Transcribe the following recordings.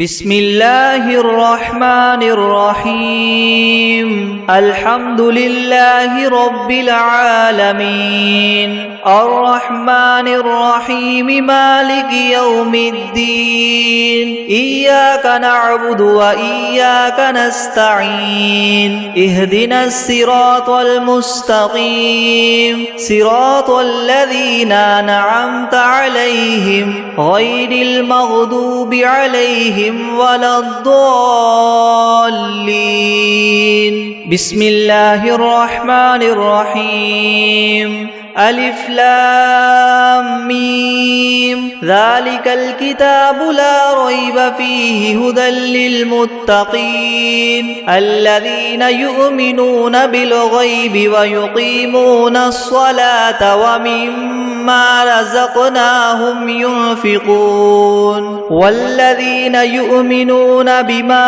بسم الله الرحمن الرحيم الحمد لله رب العالمين الرحمن الرحيم مالك يوم الدين إياك نعبد وإياك نستعين اهدنا الصراط المستقيم صراط الذين أنعمت عليهم غير المغضوب عليهم ولا الضالين بسم الله الرحمن الرحيم ألف لام ميم ذلك الكتاب لا ريب فيه هدى للمتقين الذين يؤمنون بالغيب ويقيمون الصلاة ومما رزقناهم ينفقون والذين يؤمنون بما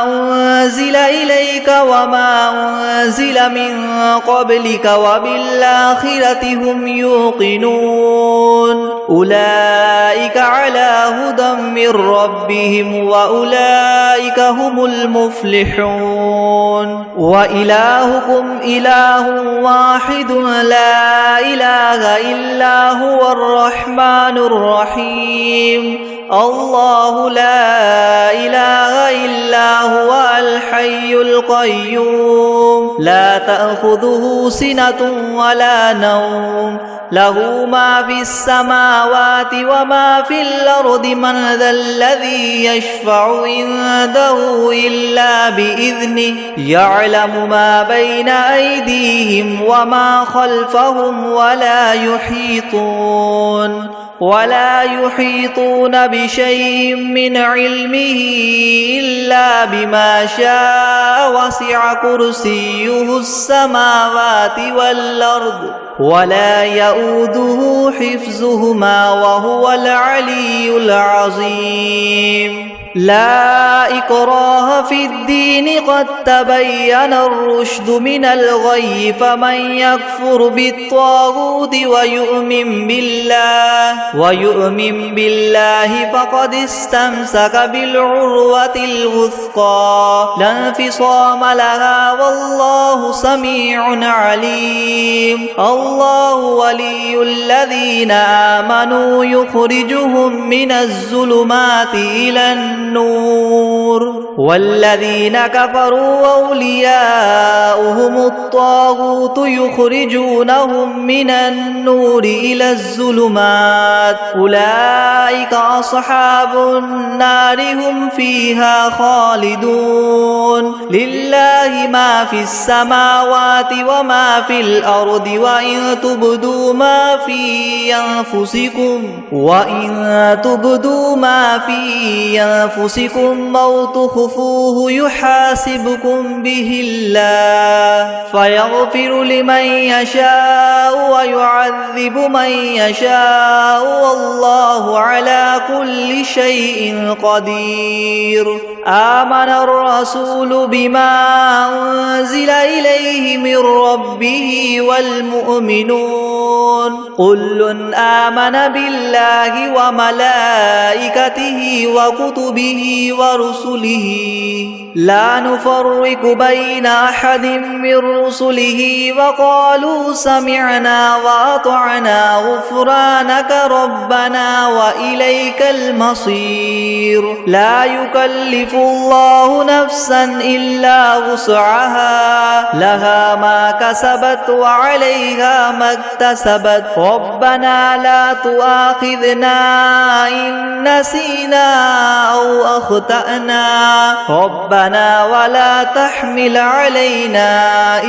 أنزل إليك وما أنزل من قبلك وبالآخرة هم يوقنون أولئك على هدى من ربهم وأولئك هم المفلحون وإلهكم إله واحد لا إله إلا هو الرحمن الرحيم الله لا إله إلا هو الحي القيوم لا تأخذه سنة ولا نوم له ما في السماوات وما في الأرض من ذا الذي يشفع عنده إلا بإذنه يعلم ما بين أيديهم وما خلفهم ولا يحيطون بشيء من علمه إلا بما شاء وسع كرسيه السماوات والأرض ولا يؤوده حفظهما وهو العلي العظيم لا إكراه في الدين قد تبين الرشد من الغي فمن يكفر بالطاغوت ويؤمن بالله فقد استمسك بالعروة الوثقى لا انفصام لها والله سميع عليم الله ولي الذين آمنوا يخرجهم من الظلمات إلى النور والذين كفروا أولياؤهم الطاغوت يخرجونهم من النور إلى الظلمات أولئك أصحاب النار هم فيها خالدون لله ما في السماوات وما في الأرض وإن تبدوا ما في أنفسكم أو تخفوه يحاسبكم به الله فيغفر لمن يشاء ويعذب من يشاء والله على كل شيء قدير آمن الرسول بما أنزل إليه من ربه والمؤمنون كل آمن بالله وملائكته وكتبه ورسله لا نفرق بين أحد من رسله وقالوا سمعنا وأطعنا غفرانك ربنا وإليك المصير لا يكلف الله نفسا إلا وسعها لها ما كسبت وعليها ما اكتسبت ربنا لا تؤاخذنا إن نسينا أو أخطأنا ربنا ولا تحمل علينا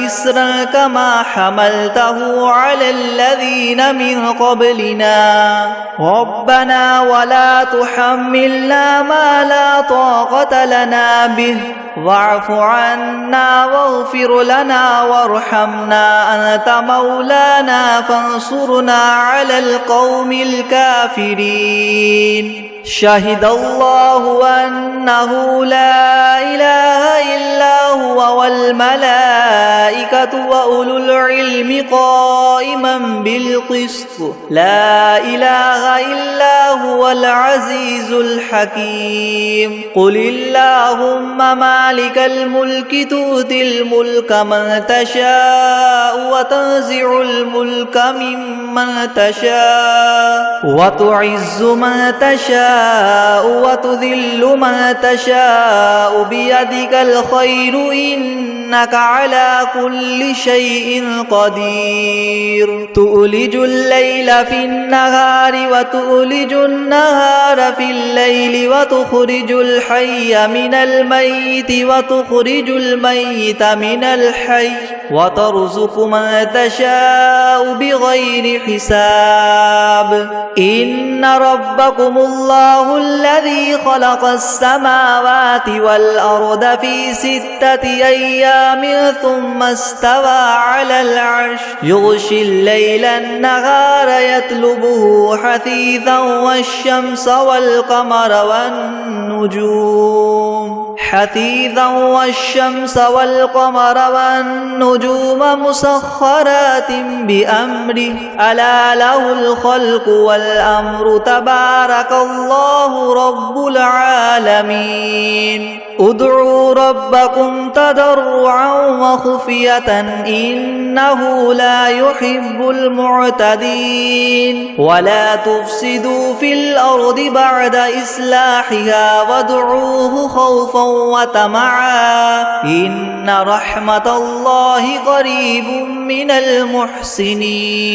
إسرا كما حملته على الذين من قبلنا ربنا ولا تحملنا ما لا طاقة لنا به واعف عنا واغفر لنا وارحمنا أنت مولانا فانصرنا على القوم الكافرين شهد الله أنه لا إله إلا هو والملائكة والملائكة وأولو العلم قائما بالقسط لا إله إلا هو العزيز الحكيم قل اللهم مالك الملك تؤتي الملك من تشاء وتنزع الملك ممن تشاء وتعز من تشاء وتذل من تشاء بيدك الخير إنك على كل شيء قدير تؤلج الليل في النهار وتؤلج النهار في الليل وتخرج الحي من الميت وتخرج الميت من الحي وترزق من تشاء بغير حساب إن ربكم الله الذي خلق السماوات والأرض في 6 أيام ثم استوى على العرش يغشي الليل النهار يطلبه حثيثا والشمس والقمر والنجوم مسخرات بأمره ألا له الخلق والأمر تبارك الله رب العالمين ادعوا ربكم تضرعا وخفية إنه لا يحب المعتدين ولا تفسدوا في الأرض بعد إصلاحها وادعوه خوفا وطمعا إن رحمة الله قريب من المحسنين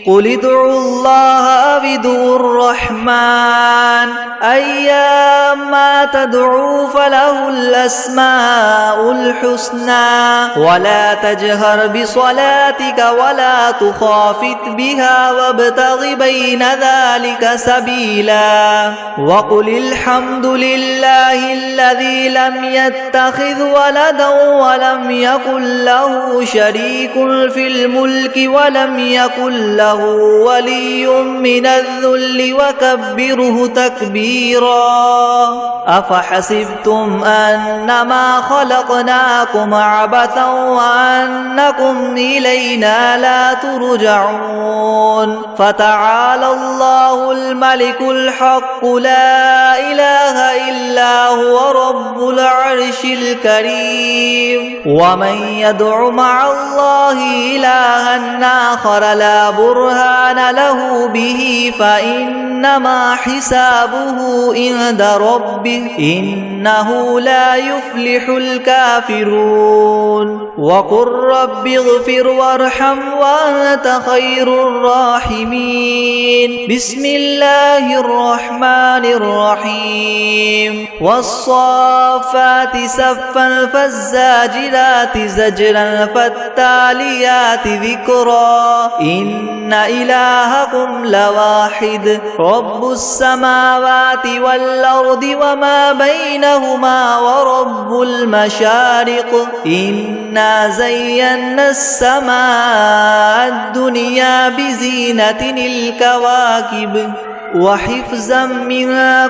قل ادعوا الله أو ادعوا الرحمن أيما تدعوا فله الأسماء الحسنى ولا تجهر بصلاتك ولا تخافت بها وابتغ بين ذلك سبيلا وقل الحمد لله الذي لم يتخذ ولدا ولم يكن له شريك في الملك ولم يكن له ولي من الذل وكبره تكبيرا أفحسبتم أنما خلقناكم عبثا وأنكم إلينا لا ترجعون فتعالى الله الملك الحق لا إله إلا هو رب العرش الكريم ومن يدع مع الله إلها آخر لا برهان له به فإنما حسابه عند ربه إنه لا يفلح الكافرون وقل رب اغفر وارحم وأنت خير الراحمين بسم الله الرحمن الرحيم والصافات صفا فالزاجرات زجرا فالتاليات ذكرا إن إلهكم لواحد رب السماوات والأرض وما بينهما ورب المشارق إنا زينا السماء الدنيا بزينة الكواكب وحفظا من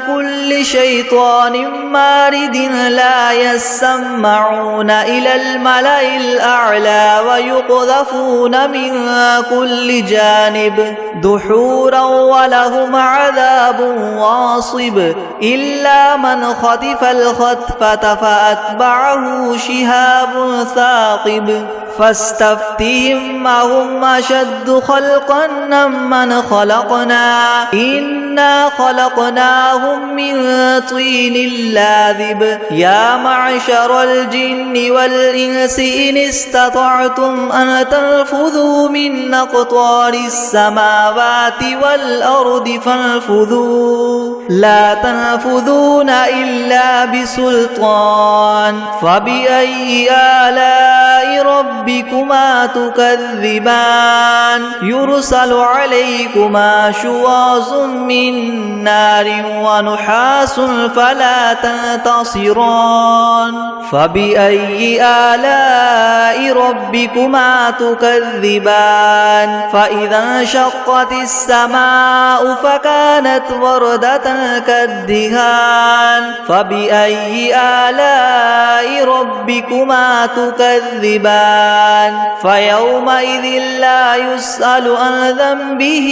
كل شيطان مارد لا يسمعون إلى الملأ الأعلى ويقذفون من كل جانب دحورا ولهم عذاب واصب إلا من خطف الخطفة فأتبعه شهاب ثاقب فاستفتهم أهم أشد خلقا من خلقنا إنا خلقناهم من طين لاذب يا معشر الجن والإنس إن استطعتم أن تنفذوا من أقطار السماوات والأرض فانفذوا لا تنفذون إلا بسلطان فبأي آلاء ربكما تكذبان يرسل عليكما شواظ من نار ونحاس فلا تنتصران فبأي آلاء ربكما تكذبان فإذا انشقت السماء فكانت وردة كالدهان فبأي آلاء ربكما تكذبان فيومئذ لا يسأل عن ذنبه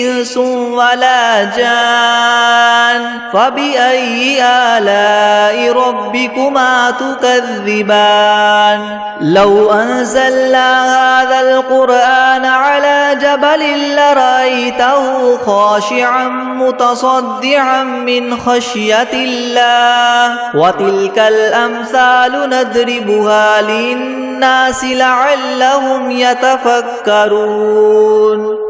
إنس ولا جان فبأي آلاء ربكما تكذبان لو أنزلنا هذا القرآن على جبل لرأيته خاشعا متصدعا من خشية الله وتلك الأمثال نضربها للناس لعلهم يتفكرون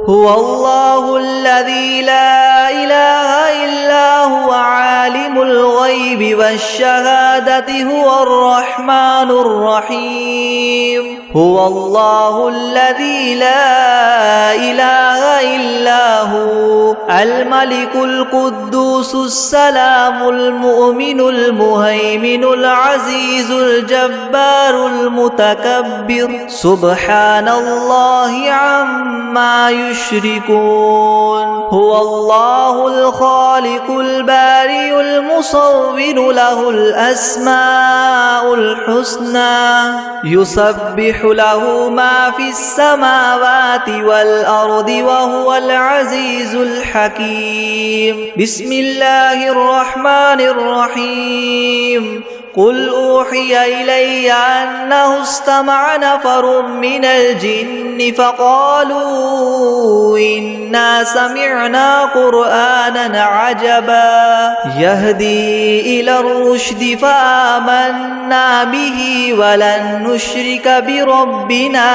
هو الله الذي لا إله إلا هو عالم الغيب والشهادة هو الرحمن الرحيم هو الله الذي لا إله إلا هو الملك القدوس السلام المؤمن المهيمن العزيز الجبار المتكبر سبحان الله عما يشركون هو الله الخالق البارئ المصور له الأسماء الحسنى يسبح له ما في السماوات والأرض وهو العزيز الحكيم بسم الله الرحمن الرحيم قل أوحي إلي أنه استمع نفر من الجن فقالوا إنا سمعنا قرآنا عجبا يهدي إلى الرشد فآمنا به ولن نشرك بربنا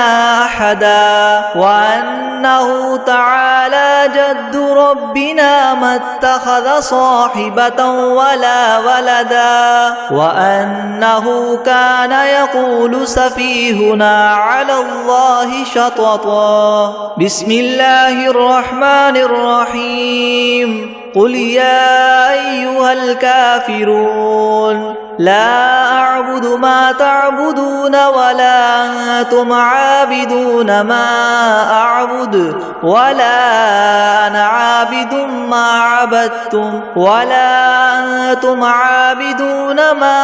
أحدا وأنه تعالى جد ربنا ما اتخذ صاحبة ولا ولدا وأنه كان يقول سفيهنا على الله شططا بسم الله الرحمن الرحيم قل يا أيها الكافرون لا أعبد ما تعبدون ولا أنتم عابدون ما أعبد ولا أنا عابد ما عبدتم ولا أنتم عابدون ما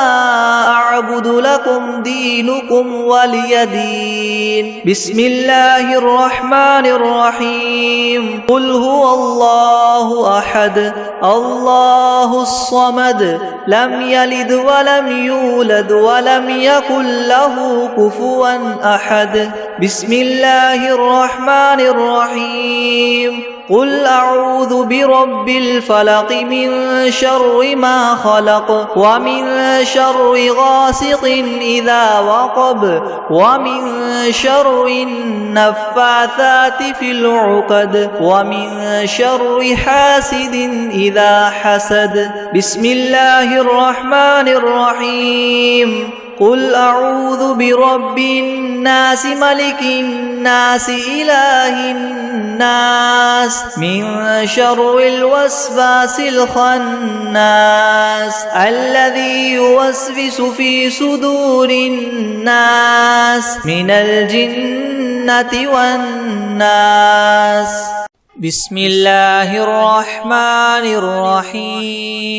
أعبد لكم دينكم ولي دين بسم الله الرحمن الرحيم قل هو الله أحد الله الصمد لم يلد ولم يولد ولم يكن له كفوا أحد بسم الله الرحمن الرحيم قل أعوذ برب الفلق من شر ما خلق ومن شر غاسق إذا وقب ومن شر النفاثات في العقد ومن شر حاسد إذا حسد بسم الله الرحمن الرحيم قل أعوذ برب الناس ملك الناس إله الناس من شر الوسواس الخناس الذي يوسوس في صدور الناس من الجنة والناس بسم الله الرحمن الرحيم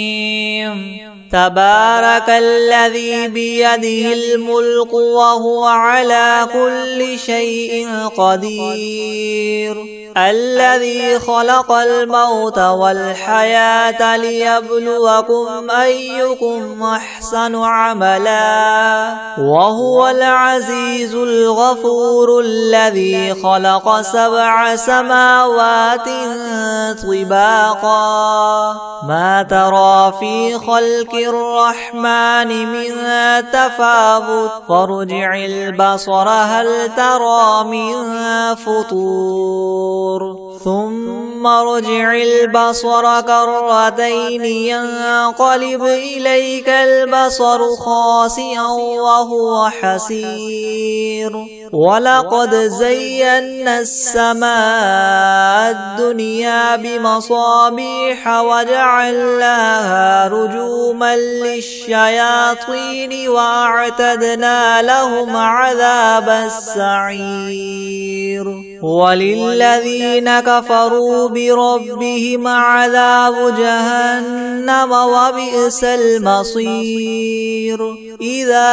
تبارك الذي بيده الملك وهو على كل شيء قدير الذي خلق الموت والحياة ليبلوكم أيكم أحسن عملا وهو العزيز الغفور الذي خلق 7 سماوات طباقا ما ترى في خلق الرحمن من تفاوت فارجع البصر هل ترى من فطور ثم ارجع البصر كرتين ينقلب إليك البصر خاسئا وهو حسير ولقد زينا السماء الدنيا بمصابيح وجعلناها رجوما للشياطين وأعتدنا لهم عذاب السعير وللذين كفروا بربهم عذاب جهنم وبئس المصير إذا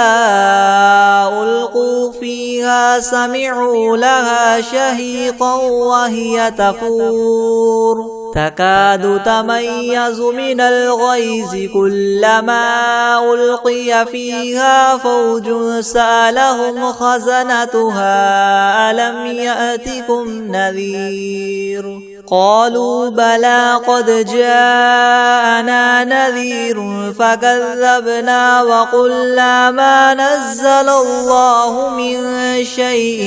ألقوا فيها سمعوا لها شهيقا وهي تفور تكاد تميز من الغيظ كلما ألقي فيها فوج سألهم خزنتها ألم يأتكم نذير قالوا بلى قد جاءنا نذير فكذبنا وقلنا ما نزل الله من شيء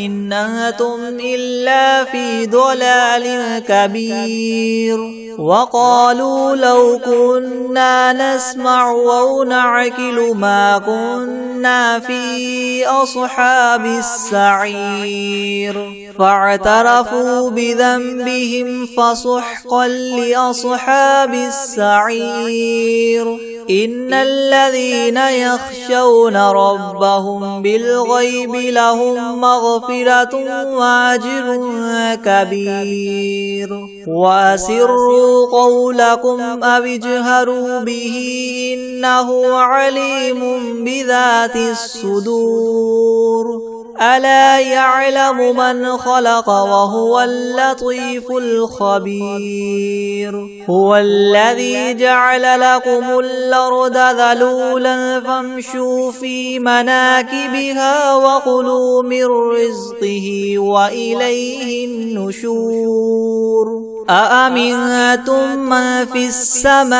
إن أنتم إلا في ضلال كبير وقالوا لو كنا نسمع أو نعقل ما كنا في أصحاب السعير فاعترفوا بذنبهم فسحقا لأصحاب السعير إن الذين يخشون ربهم بالغيب لهم مغفرة وأجر كبير وأسروا قولكم أو اجهروا به إنه عليم بذات الصدور ألا يعلم من خلق وهو اللطيف الخبير هو الذي جعل لكم الأرض ذلولا فامشوا في مناكبها وكلوا من رزقه وإليه النشور أأمنتم من في السماء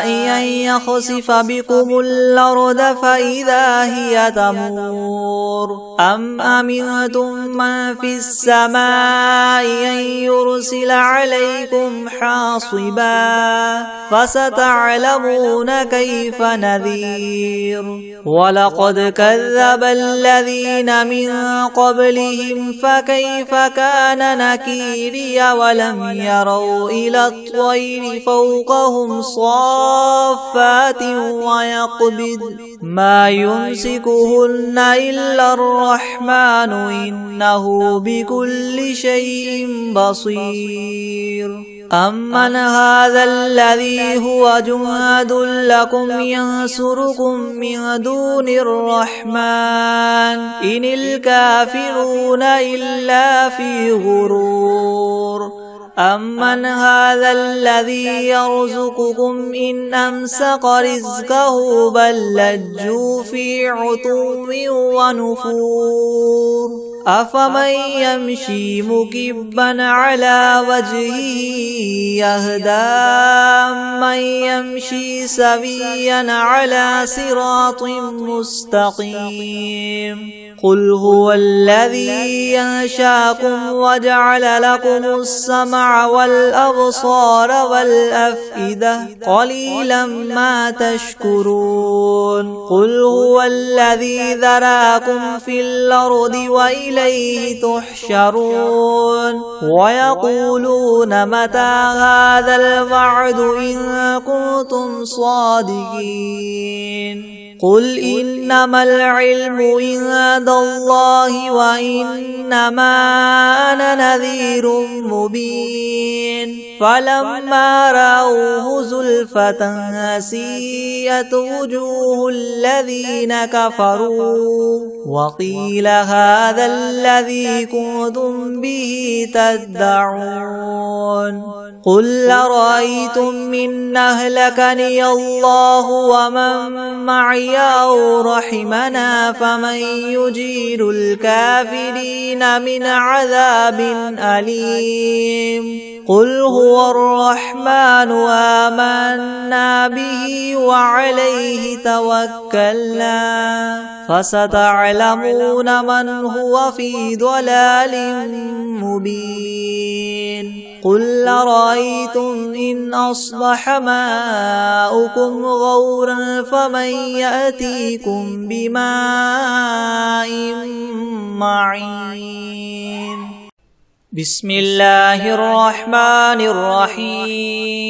أن يخسف بكم الأرض فإذا هي تمور أم أمنتم من في السماء أن يرسل عليكم حاصبا فستعلمون كيف نذير ولقد كذب الذين من قبلهم فكيف كان نكيري ولم يروا إلى الطير فوقهم صافات ويقبض ما يمسكهن إلا الرحمن إنه بكل شيء بصير أمن هذا الذي هو جند لكم ينصركم من دون الرحمن إن الكافرون إلا في غرور أمن هذا الذي يرزقكم إن أمسك رزقه بل لجوا في عتو ونفور أفمن يمشي مكبا على وجهه يهدى من يمشي سويا على صراط مستقيم قل هو الذي ينشاكم وجعل لكم السمع والأبصار والأفئدة قليلا ما تشكرون قل هو الذي ذراكم في الأرض وإليه تحشرون ويقولون متى هذا الوعد إن كنتم صادقين قل إنما العلم عند الله وإنما أنا نذير مبين فلما رأوه زلفة سيئت وجوه الذين كفروا وقيل هذا الذي كنتم به تدعون قل أرأيتم إن أهلكني الله ومن معي أو رحمنا فمن يجير الكافرين من عذاب أليم قل هو الرحمن آمنا به وعليه توكلنا فستعلمون من هو في ضلال مبين قل أرأيتم إن أصبح ماؤكم غورا فمن يأتيكم بماء معين بسم الله الرحمن الرحيم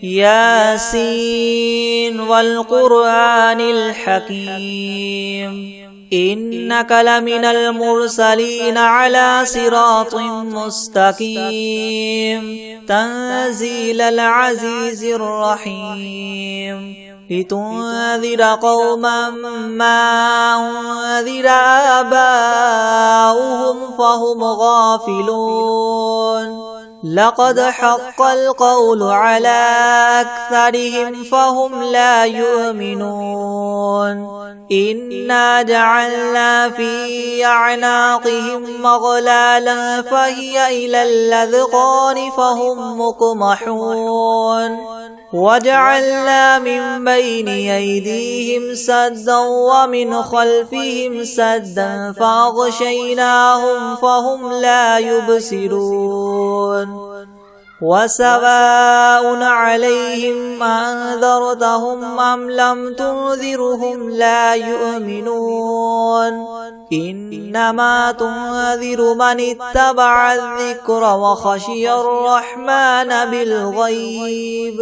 ياسين والقرآن الحكيم إنك لمن المرسلين على صراط مستقيم تنزيل العزيز الرحيم لتنذر قوما ما أنذر آباؤهم فهم غافلون لقد حق القول على أكثرهم فهم لا يؤمنون إنا جعلنا في أعناقهم مغلالا فهي إلى الأذقان فهم مقمحون وجعلنا من بين أيديهم سدا ومن خلفهم سدا فأغشيناهم فهم لا يبصرون وسواء عليهم أنذرتهم أم لم تنذرهم لا يؤمنون إنما تنذر من اتبع الذكر وخشي الرحمن بالغيب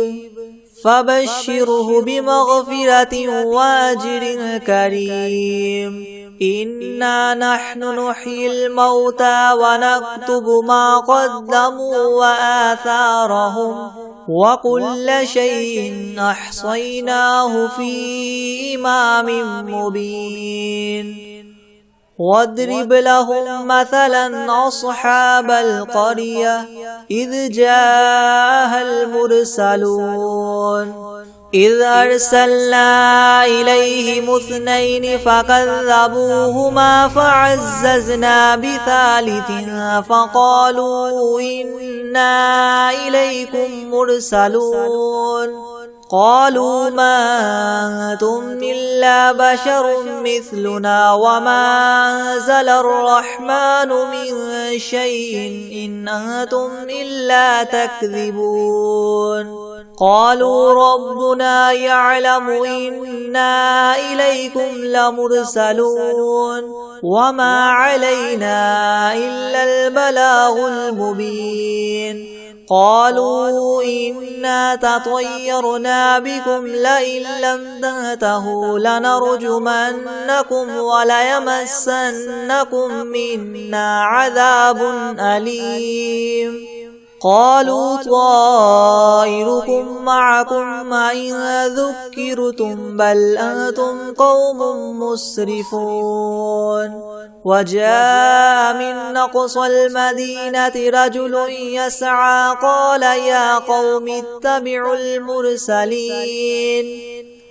فبشره بمغفرة وأجر كريم إنا نحن نحيي الموتى ونكتب ما قدموا وآثارهم وكل شيء أحصيناه في إمام مبين واضرب لهم مثلا أصحاب القرية إذ جاءها المرسلون إذ أرسلنا إليهم اثنين فكذبوهما فعززنا بثالث فقالوا إنا إليكم مرسلون قالوا ما أنتم إلا بشر مثلنا وما أنزل الرحمن من شيء إن أنتم إلا تكذبون قالوا ربنا يعلم إنا إليكم لمرسلون وما علينا إلا البلاغ المبين قالوا إنا تطيرنا بكم لئن لم تنتهوا لنرجمنكم وليمسنكم منا عذاب أليم قالوا طائركم معكم إن ذكرتم بل أنتم قوم مسرفون وجاء من أقصى المدينة رجل يسعى قال يا قوم اتبعوا المرسلين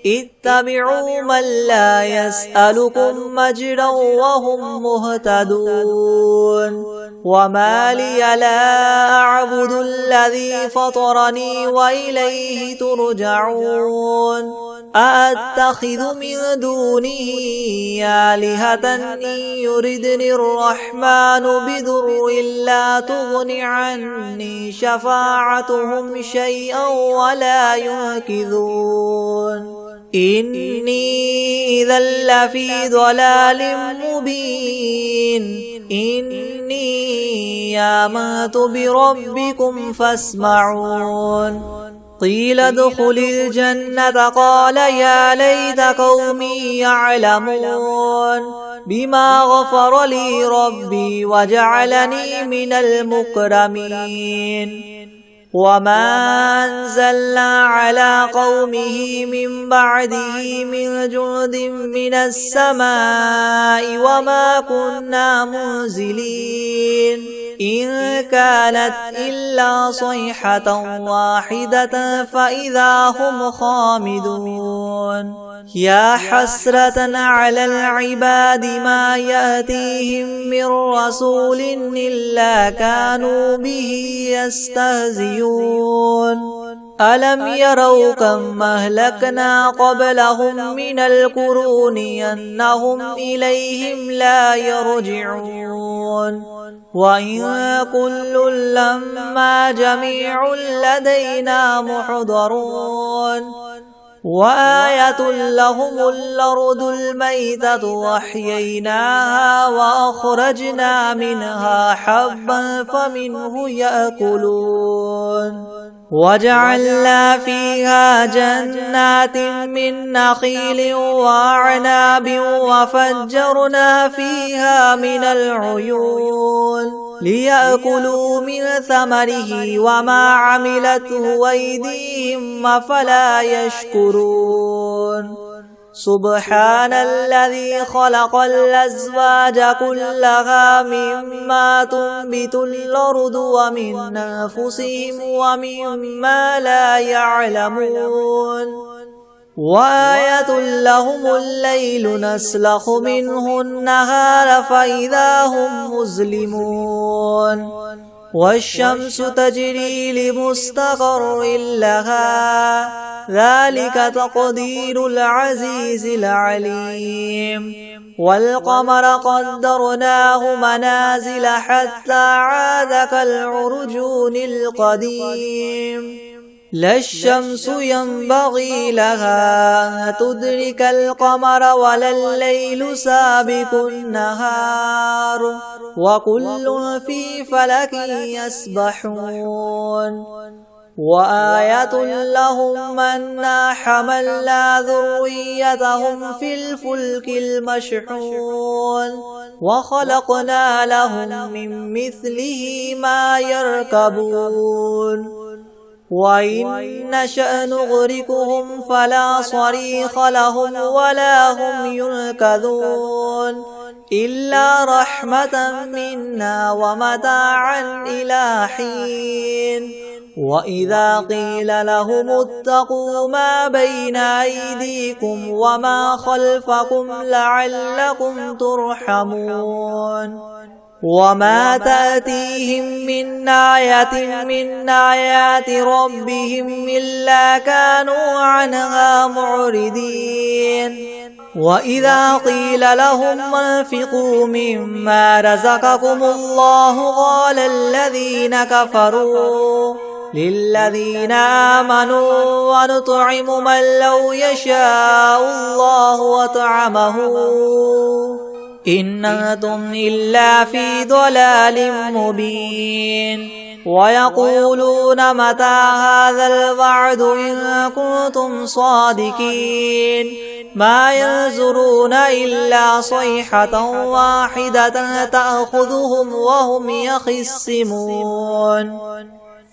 اتبعوا من لا يسألكم مجرا وهم مهتدون وما لي لا أعبد الذي فطرني وإليه ترجعون أأتخذ من دونه آلهة إن يردني الرحمن بضر لا تغن عني شفاعتهم شيئا ولا ينقذون إني إذا لفي ضلال مبين إني آمنت بربكم فاسمعون قيل ادخل الجنة قال يا ليت قومي يعلمون بما غفر لي ربي وجعلني من المكرمين وما أنزلنا على قومه من بعده من جند من السماء وما كنا منزلين إن كانت إلا صيحة واحدة فإذا هم خامدون يا حسرة على العباد ما يأتيهم من رسول إلا كانوا به يستهزئون ألم يروا كم أهلكنا قبلهم من القرون أنهم إليهم لا يرجعون وإن كل لما جميع لدينا محضرون وآية لهم الأرض الميتة وأحييناها وأخرجنا منها حبا فمنه يأكلون وجعلنا فيها جنات من نخيل وأعناب وفجرنا فيها من العيون ليأكلوا من ثمره وما عملته أيديهم أفلا يشكرون سبحان الذي خلق الأزواج كلها مما تنبت الأرض ومن أنفسهم ومما لا يعلمون وآية لهم الليل نسلخ منه النهار فإذا هم مظلمون والشمس تجري لمستقر لها ذلك تقدير العزيز العليم والقمر قدرناه منازل حتى عاد كالعرجون القديم لا الشمس ينبغي لها أن تدرك القمر ولا الليل سابق النهار وكل في فلك يسبحون وآية لهم أنا حملنا ذريتهم في الفلك المشحون وخلقنا لهم من مثله ما يركبون وإن نشأ نغرقهم فلا صريخ لهم ولا هم ينقذون إلا رحمة منا ومتاعا إلى حين وإذا قيل لهم اتقوا ما بين أيديكم وما خلفكم لعلكم ترحمون وما تأتيهم من آية من آيات ربهم إلا كانوا عنها معرضين وإذا قيل لهم انفقوا مما رزقكم الله قال الذين كفروا للذين آمنوا ونطعم من لو يشاء الله وطعمه إن أنتم إلا في ضلال مبين ويقولون متى هذا الوعد إن كنتم صادقين ما ينظرون إلا صيحة واحدة تأخذهم وهم يخصمون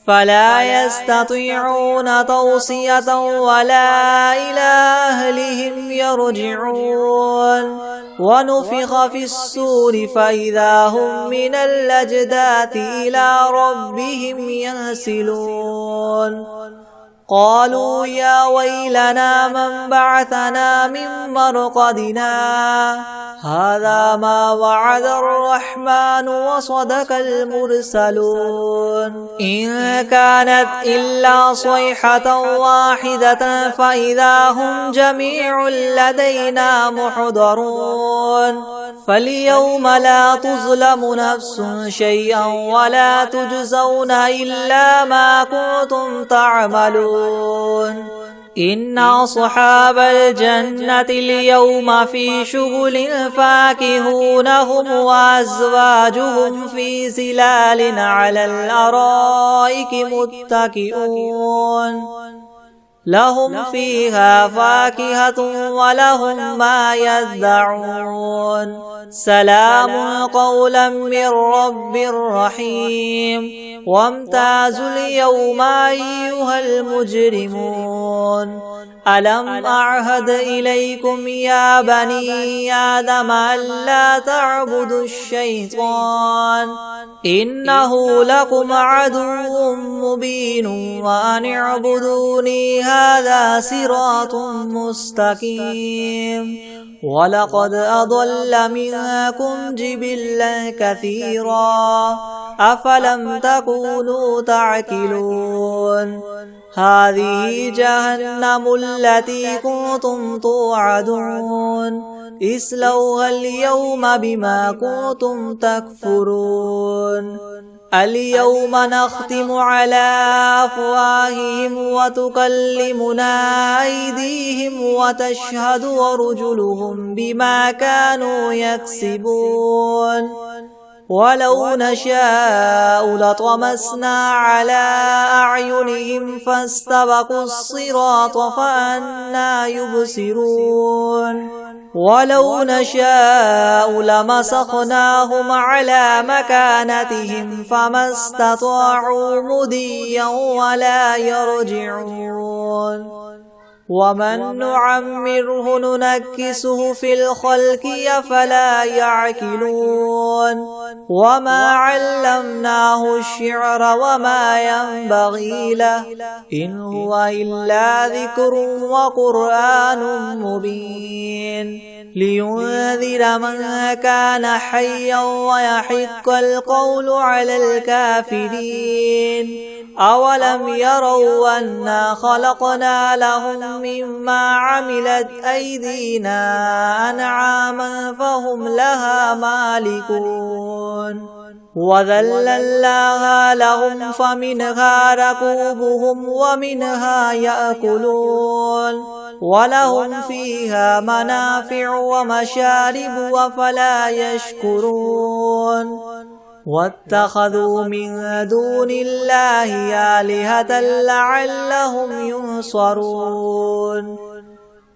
فلا يستطيعون توصية ولا إلى أهلهم يرجعون ونفخ في الصور فإذا هم من الأجداث إلى ربهم ينسلون قالوا يا ويلنا من بعثنا من مرقدنا هذا ما وعد الرحمن وصدق المرسلون إن كانت إلا صيحة واحدة فإذا هم جميع لدينا محضرون فاليوم لا تظلم نفس شيئا ولا تجزون إلا ما كنتم تعملون إن أصحاب الجنة اليوم في شغل فاكهون هم وأزواجهم في ظلال على الأرائك متكئون لهم فيها فاكهة ولهم ما يدعون سلام قولا من رب رحيم وامتازوا اليوم أيها المجرمون ألم أعهد إليكم يا بني آدم ألا تعبدوا الشيطان إنه لكم عدو مبين وأن اعبدوني هذا صراط مستقيم ولقد أضل منكم جبلا كثيرا أفلم تكونوا تعقلون هذه جهنم التي كنتم توعدون اصلوها اليوم بما كنتم تكفرون اليوم نختم على أفواههم وتكلمنا أيديهم وتشهد أرجلهم بما كانوا يكسبون ولو نشاء لطمسنا على أعينهم فاستبقوا الصراط فأنى يبصرون ولو نشاء لمسخناهم على مكانتهم فما استطاعوا مضيا ولا يرجعون ومن نعمره ننكسه في الخلق أفلا يعقلون وما علمناه الشعر وما ينبغي له إن هو إلا ذكر وقرآن مبين لينذر من كان حيا ويحق القول على الكافرين أولم يروا أنا خلقنا لهم مما عملت أيدينا أنعاما فهم لها مالكون وذللناها لهم فمنها ركوبهم ومنها يأكلون ولهم فيها منافع ومشارب أفلا يشكرون واتخذوا من دون الله آلهة لعلهم ينصرون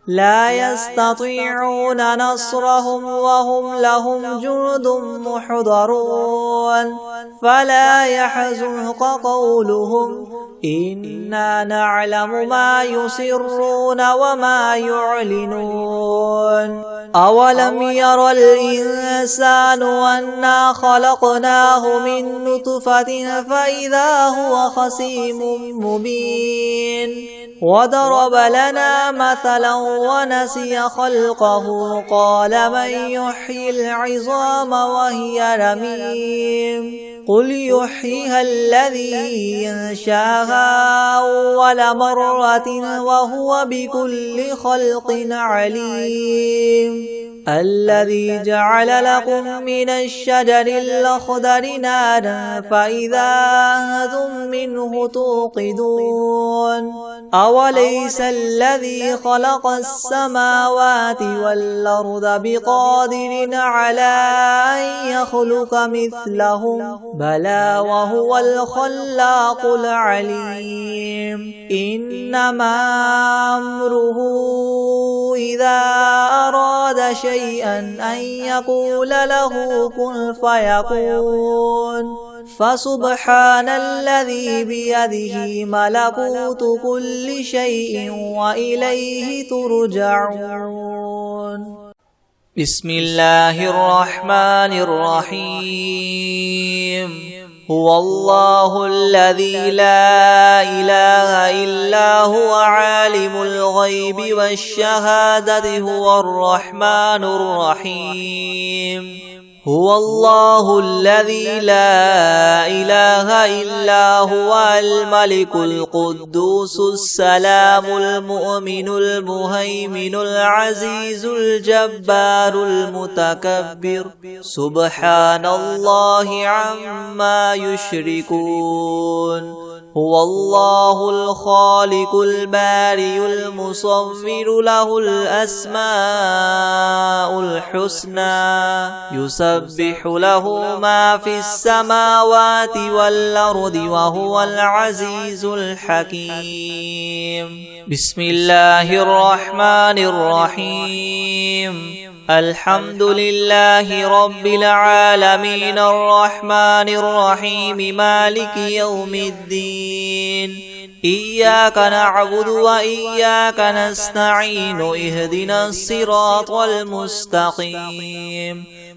لا يستطيعون نصرهم وهم لهم جند محضرون فلا يحزنك قولهم إنا نعلم ما يسرون وما يعلنون أولم ير الإنسان أنا خلقناه من نطفة فإذا هو خصيم مبين وضرب لنا مثلا ونسي خلقه قال من يحيي العظام وهي رميم قل يحييها الذي ينشاها أول مرة وهو بكل خلق عليم الذي جعل لكم من الشجر الأخضر نارا فإذا أنتم منه توقدون أوليس الذي خلق السماوات والأرض بقادر على أن يخلق مثلهم بلى وهو الخلاق العليم إنما أمره إذا أراد شيئا أن يقول له كن فيكون فسبحان الذي بيده ملكوت كل شيء وإليه ترجعون بسم الله الرحمن الرحيم هو الله الذي لا إله إلا هو عالم الغيب والشهادة هو الرحمن الرحيم هو الله الذي لا إله إلا هو الملك القدوس السلام المؤمن المهيمن العزيز الجبار المتكبر سبحان الله عما يشركون هو الله الخالق البارئ المصور له الأسماء الحسنى يسبح له ما في السماوات والأرض وهو العزيز الحكيم. بسم الله الرحمن الرحيم. الحمد لله رب العالمين الرحمن الرحيم مالك يوم الدين. إياك نعبد وإياك نستعين اهدنا الصراط المستقيم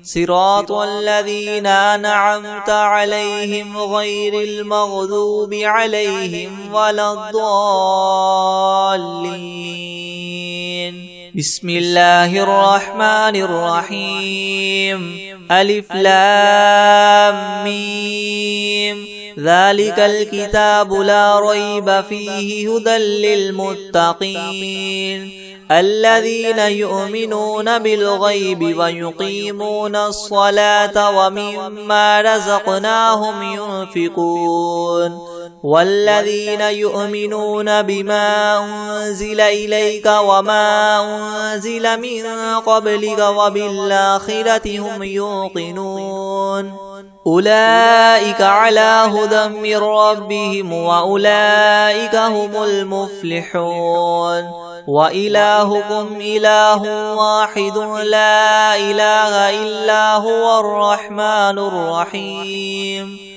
صراط الذين أنعمت عليهم غير المغضوب عليهم ولا الضالين. بسم الله الرحمن الرحيم. ألف لام ميم. ذلك الكتاب لا ريب فيه هدى للمتقين الذين يؤمنون بالغيب ويقيمون الصلاة ومما رزقناهم ينفقون والذين يؤمنون بما أنزل إليك وما أنزل من قبلك وبالآخرة هم يوقنون أولئك على هدى من ربهم وأولئك هم المفلحون. وإلهكم إله واحد لا إله إلا هو الرحمن الرحيم.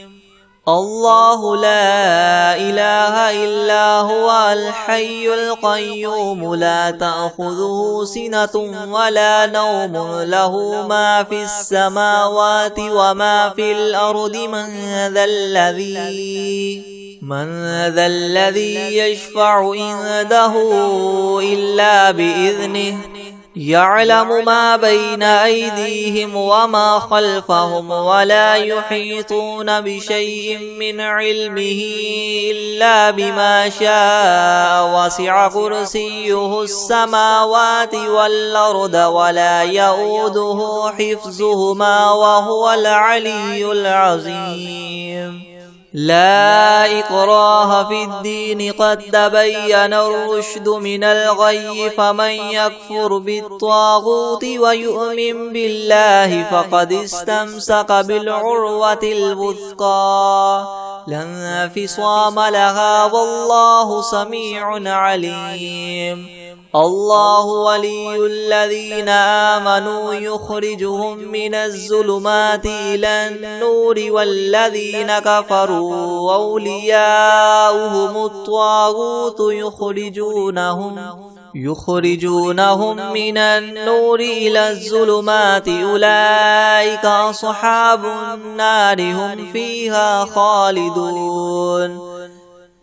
الله لا إله إلا هو الحي القيوم لا تأخذه سنة ولا نوم له ما في السماوات وما في الأرض من ذا الذي يشفع عنده إلا بإذنه يعلم ما بين أيديهم وما خلفهم ولا يحيطون بشيء من علمه إلا بما شاء وسع كرسيه السماوات والأرض ولا يؤوده حفظهما وهو العلي العظيم. لا إكراه في الدين قد تبين الرشد من الغي فمن يكفر بالطاغوت ويؤمن بالله فقد استمسك بالعروة الوثقى لا انفصام لها والله سميع عليم. الله ولي الذين آمنوا يخرجهم من الظلمات إلى النور والذين كفروا أولياؤهم الطاغوت يخرجونهم من النور إلى الظلمات أولئك أصحاب النار هم فيها خالدون.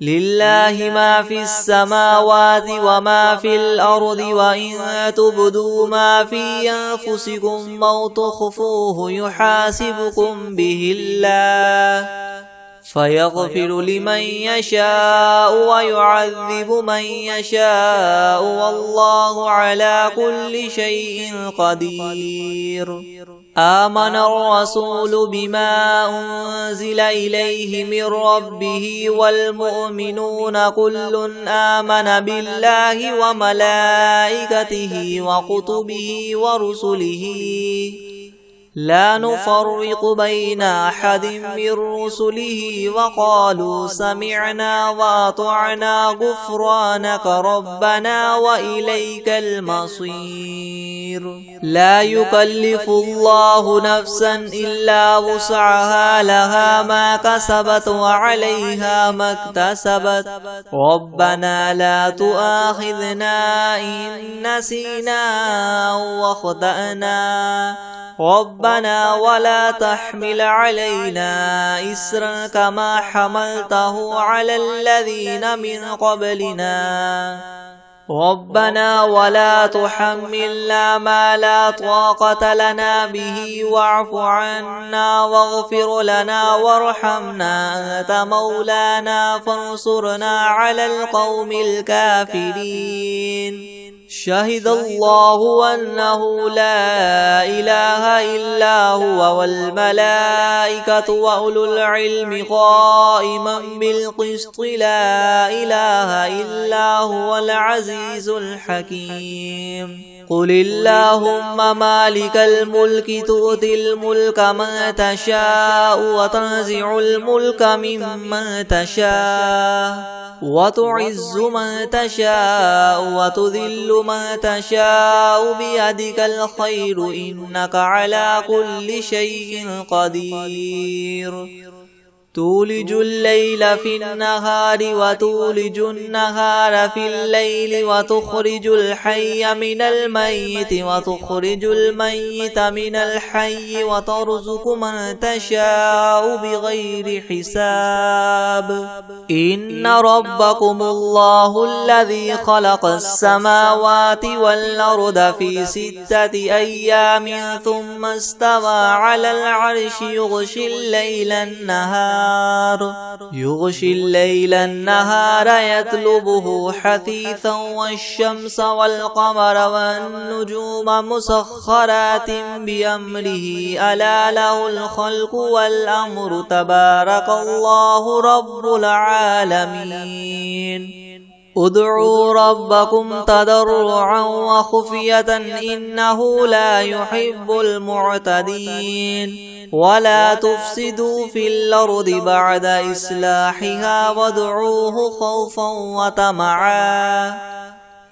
لله ما في السماوات وما في الأرض وإن تبدوا ما في أنفسكم أو تخفوه يحاسبكم به الله فيغفر لمن يشاء ويعذب من يشاء والله على كل شيء قدير. آمن الرسول بما أنزل إليه من ربه والمؤمنون كل آمن بالله وملائكته وكتبه ورسله لا نفرق بين أحد من رسله وقالوا سمعنا وأطعنا غفرانك ربنا وإليك المصير. لا يكلف الله نفسا إلا وسعها لها ما كسبت وعليها ما اكتسبت ربنا لا تؤاخذنا إن نسينا أو أخطأنا ربنا ولا تحمل علينا إسرا كما حملته على الذين من قبلنا ربنا ولا تحملنا ما لا طاقة لنا به واعف عنا واغفر لنا وارحمنا أنت مولانا فانصرنا على القوم الكافرين. شهد الله أنه لا إله إلا هو والملائكة وأولو العلم قائما بالقسط لا إله إلا هو العزيز الحكيم قل اللهم مالك الملك تؤتي الملك من تشاء وتنزع الملك ممن تشاء وتعز من تشاء وتذل من تشاء بيدك الخير إنك على كل شيء قدير تولج الليل في النهار وتولج النهار في الليل وتخرج الحي من الميت وتخرج الميت من الحي وترزق من تشاء بغير حساب إن ربكم الله الذي خلق السماوات والأرض في 6 أيام ثم استوى على العرش يغشي الليل النهار يطلبه حثيثا والشمس والقمر والنجوم مسخرات بأمره ألا له الخلق والأمر تبارك الله رب العالمين ادعوا ربكم تضرعا وخفية إنه لا يحب المعتدين ولا تفسدوا في الأرض بعد إصلاحها وادعوه خوفا وطمعا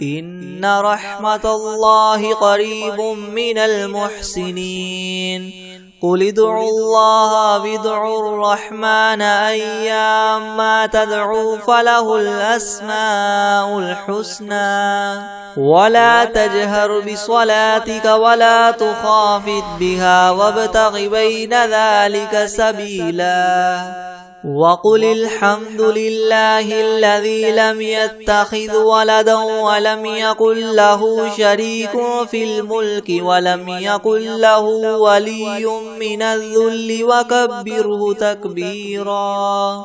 إن رحمة الله قريب من المحسنين قل ادعوا الله وادعوا الرحمن أيما تدعوا فله الأسماء الحسنى ولا تجهر بصلاتك ولا تخافت بها وابتغ بين ذلك سبيلا وقل الحمد لله الذي لم يتخذ ولدا ولم يكن له شريك في الملك ولم يكن له ولي من الذل وكبره تكبيرا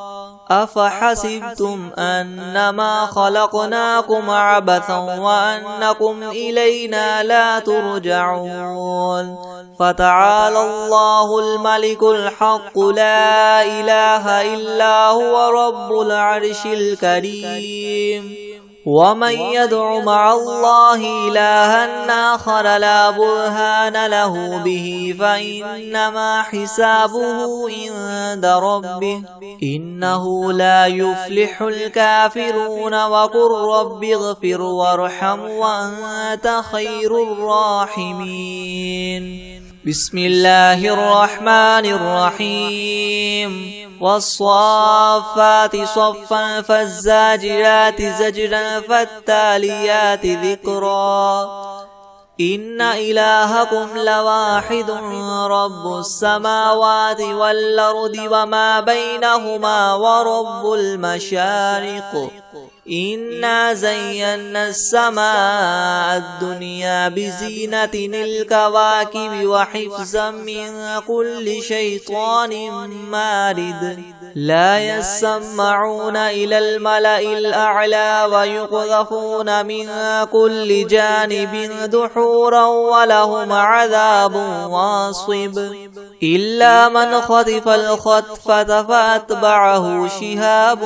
أفحسبتم أنما خلقناكم عبثا وأنكم إلينا لا ترجعون فتعالى الله الملك الحق لا إله إلا هو رب العرش الكريم ومن يدع مع الله إلها آخر لا برهان له به فإنما حسابه عند ربه إنه لا يفلح الكافرون وقل رب اغفر وارحم وأنت خير الراحمين بسم الله الرحمن الرحيم والصافات صفا فالزاجرات زجرا فالتاليات ذكرا إن إلهكم لواحد رب السماوات والأرض وما بينهما ورب المشارق إنا زينا السماء الدنيا بزينة الكواكب وحفظا من كل شيطان مارد لا يسمعون إلى الملأ الأعلى ويقذفون من كل جانب دحورا ولهم عذاب واصب إلا من خطف الخطفة فأتبعه شهاب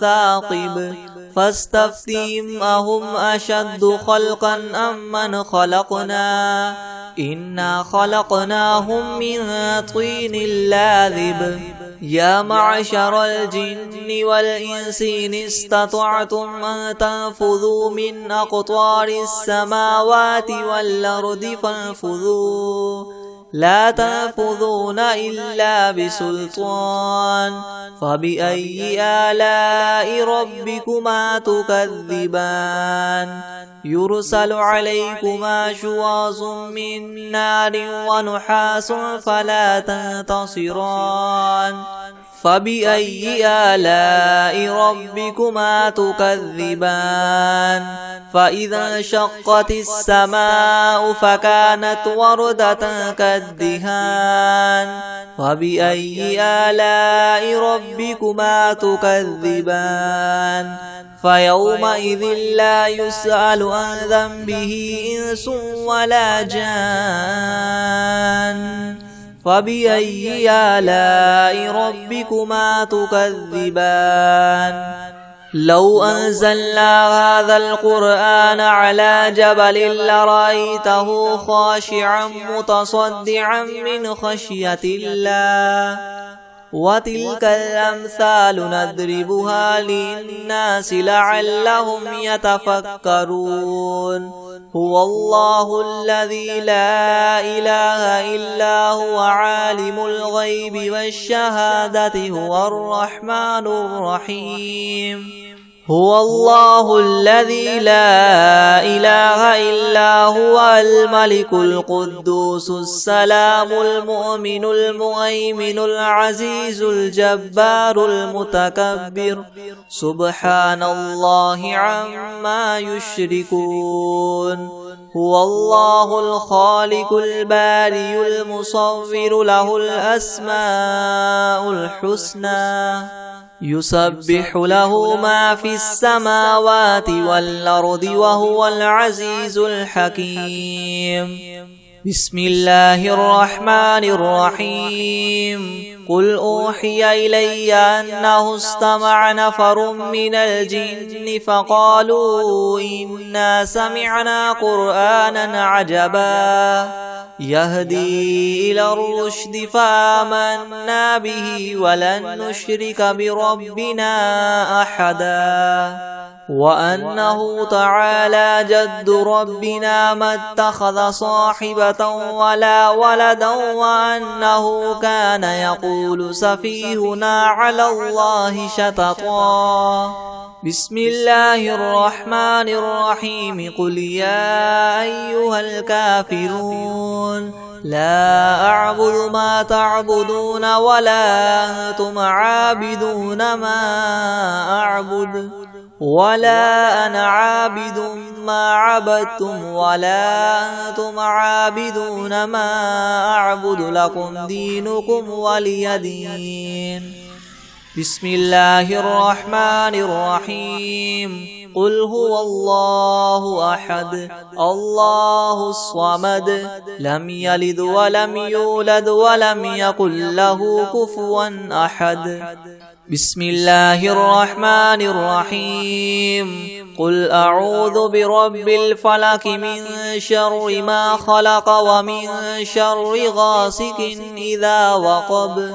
ثاقب فاستفتهم أهم أشد خلقا أم من خلقنا إنا خلقناهم من طين لاذب يا معشر الجن والإنس إن استطعتم أن تنفذوا من أقطار السماوات والأرض فانفذوا لا تنفذون إلا بسلطان فبأي آلاء ربكما تكذبان يرسل عليكما شواظ من نار ونحاس فلا تنتصران فبأي آلاء ربكما تكذبان فإذا انشقت السماء فكانت وردة كالدهان فبأي آلاء ربكما تكذبان فيومئذ لا يسأل عن ذنبه إنس ولا جان فبأي آلاء ربكما تكذبان لو أنزلنا هذا القرآن على جبل لرأيته خاشعا متصدعا من خشية الله وتلك الأمثال نضربها للناس لعلهم يتفكرون هو الله الذي لا إله إلا هو عالم الغيب والشهادة هو الرحمن الرحيم هو الله الذي لا إله إلا هو الملك القدوس السلام المؤمن المهيمن العزيز الجبار المتكبر سبحان الله عما يشركون هو الله الخالق البارئ المصور له الأسماء الحسنى يسبح له ما في السماوات والأرض وهو العزيز الحكيم بسم الله الرحمن الرحيم قل أوحي إلي أنه استمع نفر من الجن فقالوا إنا سمعنا قرآنا عجبا يهدي إلى الرشد فآمنا به ولن نشرك بربنا أحدا وأنه تعالى جد ربنا ما اتخذ صاحبة ولا ولدا وأنه كان يقول سفيهنا على الله شططا بسم الله الرحمن الرحيم قل يا أيها الكافرون لا أعبد ما تعبدون ولا أنتم عابدون ما أعبد ولا أنا عابد ما عبدتم ولا أنتم عابدون ما أعبد لكم دينكم ولي دين بسم الله الرحمن الرحيم قل هو الله أحد الله الصمد لم يلد ولم يولد ولم يكن له كفوا أحد بسم الله الرحمن الرحيم قل أعوذ برب الفلك من شر ما خلق ومن شر غاسق إذا وقب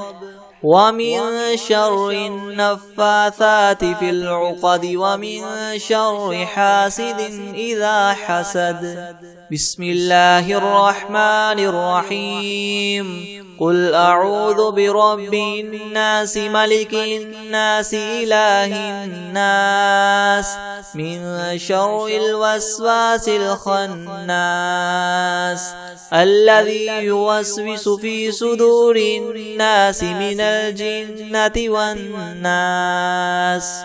ومن شر النفاثات في العقد ومن شر حاسد إذا حسد بسم الله الرحمن الرحيم قل أعوذ برب الناس ملك الناس إله الناس من شر الوسواس الخناس الذي يوسوس في صدور الناس من الجنة والناس